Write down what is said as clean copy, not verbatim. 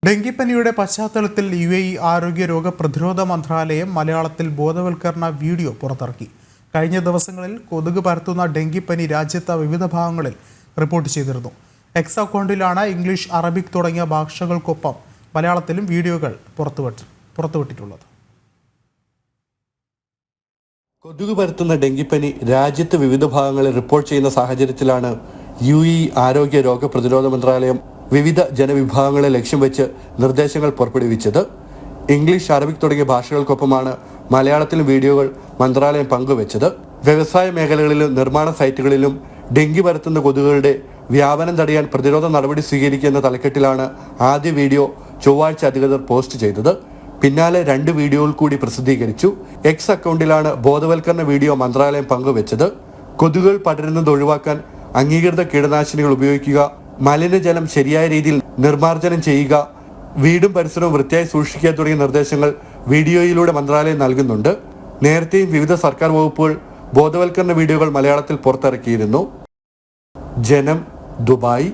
ഡെങ്കിപ്പനിയുടെ പശ്ചാത്തലത്തിൽ UAE ആരോഗ്യ രോഗപ്രതിരോധ മന്ത്രാലയം മലയാളത്തിൽ ബോധവൽക്കരണ വീഡിയോ പുറത്തിറക്കി. കഴിഞ്ഞ ദിവസങ്ങളിൽ കൊതുക് പരത്തുന്ന ഡെങ്കിപ്പനി രാജ്യത്തെ വിവിധ ഭാഗങ്ങളിൽ റിപ്പോർട്ട് ചെയ്തിരുന്നു. എക്സ് അക്കൗണ്ടിലാണ് ഇംഗ്ലീഷ്, അറബിക് തുടങ്ങിയ ഭാഷകൾക്കൊപ്പം മലയാളത്തിലും വീഡിയോകൾ പുറത്തുവിട്ടിട്ടുള്ളത്. കൊതുക് പരത്തുന്ന ഡെങ്കിപ്പനി രാജ്യത്ത് വിവിധ ഭാഗങ്ങളിൽ റിപ്പോർട്ട് ചെയ്യുന്ന സാഹചര്യത്തിലാണ് UAE ആരോഗ്യ രോഗപ്രതിരോധ മന്ത്രാലയം വിവിധ ജനവിഭാഗങ്ങളെ ലക്ഷ്യം വെച്ച് നിർദ്ദേശങ്ങൾ പുറപ്പെടുവിച്ചത്. ഇംഗ്ലീഷ്, അറബിക് തുടങ്ങിയ ഭാഷകൾക്കൊപ്പമാണ് മലയാളത്തിലും വീഡിയോകൾ മന്ത്രാലയം പങ്കുവച്ചത്. വ്യവസായ മേഖലകളിലും നിർമ്മാണ സൈറ്റുകളിലും ഡെങ്കി പരത്തുന്ന കൊതുകുകളുടെ വ്യാപനം തടയാൻ പ്രതിരോധ നടപടി സ്വീകരിക്കുന്ന തലക്കെട്ടിലാണ് ആദ്യ വീഡിയോ ചൊവ്വാഴ്ച അധികൃതർ പോസ്റ്റ് ചെയ്തത്. പിന്നാലെ 2 വീഡിയോകൾ കൂടി പ്രസിദ്ധീകരിച്ചു. എക്സ് അക്കൗണ്ടിലാണ് ബോധവൽക്കരണ വീഡിയോ മന്ത്രാലയം പങ്കുവച്ചത്. കൊതുകുകൾ പടരുന്നത് ഒഴിവാക്കാൻ അംഗീകൃത കീടനാശിനികൾ ഉപയോഗിക്കുക, മലിനജലം ശരിയായ രീതിയിൽ നിർമ്മാർജ്ജനം ചെയ്യുക, വീടും പരിസരവും വൃത്തിയായി സൂക്ഷിക്കുക തുടങ്ങിയ നിർദ്ദേശങ്ങൾ വീഡിയോയിലൂടെ മന്ത്രാലയം നൽകുന്നുണ്ട്. നേരത്തെയും വിവിധ സർക്കാർ വകുപ്പുകൾ ബോധവൽക്കരണ വീഡിയോകൾ മലയാളത്തിൽ പുറത്തിറക്കിയിരുന്നു. ജനം, ദുബായ്.